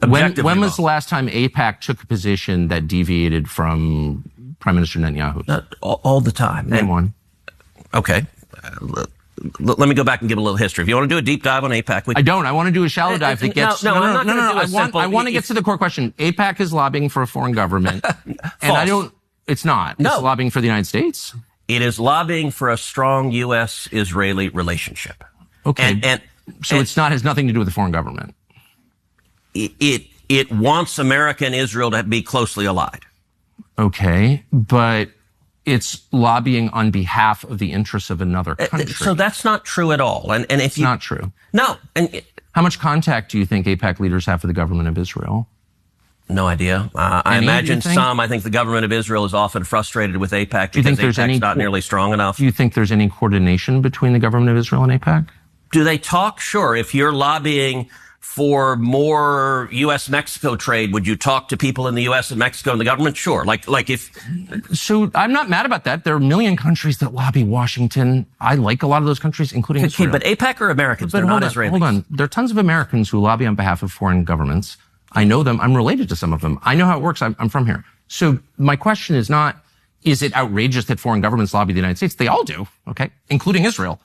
When was the last time AIPAC took a position that deviated from Prime Minister Netanyahu? All the time. Name one. Okay. Let me go back and give a little history. If you want to do a deep dive on AIPAC, I don't. I want to do a shallow dive that gets. No. I want to get to the core question. AIPAC is lobbying for a foreign government, and I don't. It's not. It's lobbying for the United States. It is lobbying for a strong U.S.-Israeli relationship. Okay. So it's not has nothing to do with the foreign government. It wants America and Israel to be closely allied. Okay, but it's lobbying on behalf of the interests of another country. So that's not true at all. And if it's not true. No. How much contact do you think AIPAC leaders have with the government of Israel? No idea. I imagine some. I think the government of Israel is often frustrated with AIPAC because AIPAC's not nearly strong enough. Do you think there's any coordination between the government of Israel and AIPAC? Do they talk? Sure. If you're lobbying for more U.S.-Mexico trade, would you talk to people in the U.S. and Mexico and the government? Sure. So I'm not mad about that. There are a million countries that lobby Washington. I like a lot of those countries, including Israel. But AIPAC are Americans. They're not Israelis. Hold on. There are tons of Americans who lobby on behalf of foreign governments. I know them. I'm related to some of them. I know how it works. I'm from here. So my question is not, is it outrageous that foreign governments lobby the United States? They all do, okay, including Israel.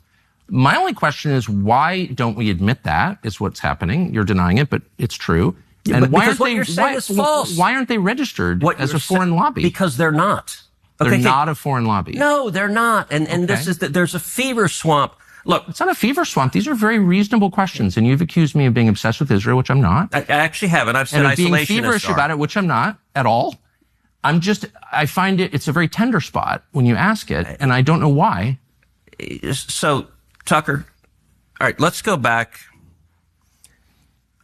My only question is, why don't we admit that is what's happening? You're denying it, but it's true. Yeah, and why aren't they registered as a foreign lobby? Because they're not. They're not a foreign lobby. No, they're not. And this is there's a fever swamp. Look, it's not a fever swamp. These are very reasonable questions. And you've accused me of being obsessed with Israel, which I'm not. I actually haven't. I've said isolationist. And being feverish about it, which I'm not at all. I find it's a very tender spot when you ask it, and I don't know why. So, Tucker, all right, let's go back.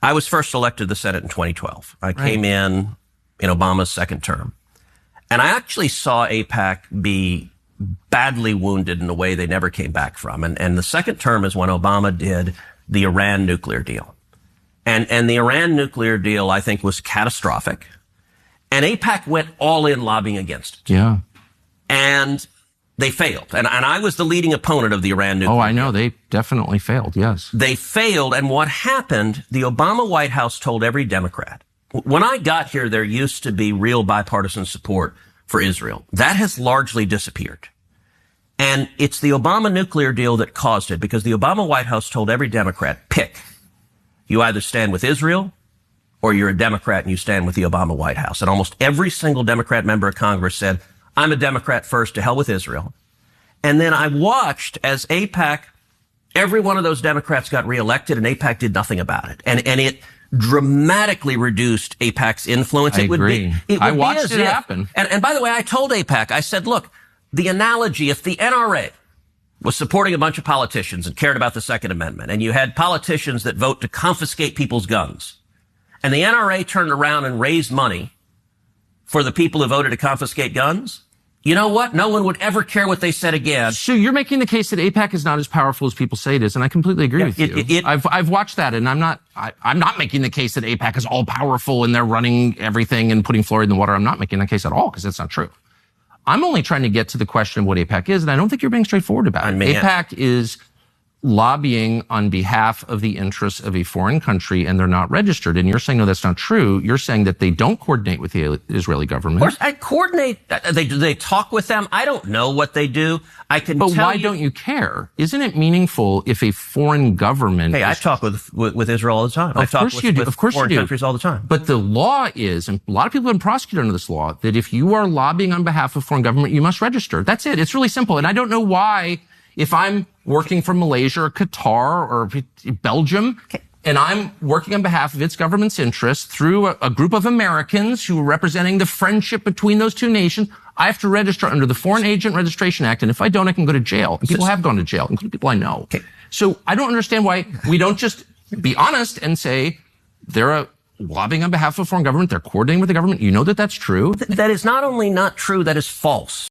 I was first elected to the Senate in 2012. I came in Obama's second term. And I actually saw AIPAC be badly wounded in a way they never came back from. And the second term is when Obama did the Iran nuclear deal. And the Iran nuclear deal, I think, was catastrophic. And AIPAC went all in lobbying against it. Yeah. And they failed. And I was the leading opponent of the Iran nuclear deal. Oh, I know. They definitely failed, yes. They failed. And what happened, the Obama White House told every Democrat, when I got here, there used to be real bipartisan support for Israel. That has largely disappeared. And it's the Obama nuclear deal that caused it, because the Obama White House told every Democrat, pick. You either stand with Israel or you're a Democrat and you stand with the Obama White House. And almost every single Democrat member of Congress said, I'm a Democrat first, to hell with Israel. And then I watched as AIPAC, every one of those Democrats got reelected and AIPAC did nothing about it. And it dramatically reduced AIPAC's influence. I agree. I watched it happen. And by the way, I told AIPAC, I said, look, the analogy, if the NRA was supporting a bunch of politicians and cared about the Second Amendment, and you had politicians that vote to confiscate people's guns, and the NRA turned around and raised money for the people who voted to confiscate guns, you know what? No one would ever care what they said again. So you're making the case that AIPAC is not as powerful as people say it is, and I completely agree with you. I've watched that, and I'm not making the case that AIPAC is all powerful and they're running everything and putting fluoride in the water. I'm not making that case at all, because that's not true. I'm only trying to get to the question of what AIPAC is, and I don't think you're being straightforward about it. AIPAC is lobbying on behalf of the interests of a foreign country, and they're not registered. And you're saying, no, that's not true. You're saying that they don't coordinate with the Israeli government. Of course, I coordinate. Do they talk with them? I don't know what they do. But why don't you care? Isn't it meaningful if a foreign government... Hey, I talk with Israel all the time. I talk with foreign countries all the time. But the law is, and a lot of people have been prosecuted under this law, that if you are lobbying on behalf of foreign government, you must register. That's it. It's really simple. And I don't know why, if I'm working for Malaysia or Qatar or Belgium, and I'm working on behalf of its government's interests through a group of Americans who are representing the friendship between those two nations, I have to register under the Foreign Agent Registration Act. And if I don't, I can go to jail. And people have gone to jail, including people I know. So I don't understand why we don't just be honest and say they're lobbying on behalf of a foreign government. They're coordinating with the government. You know that that's true. That is not only not true, that is false.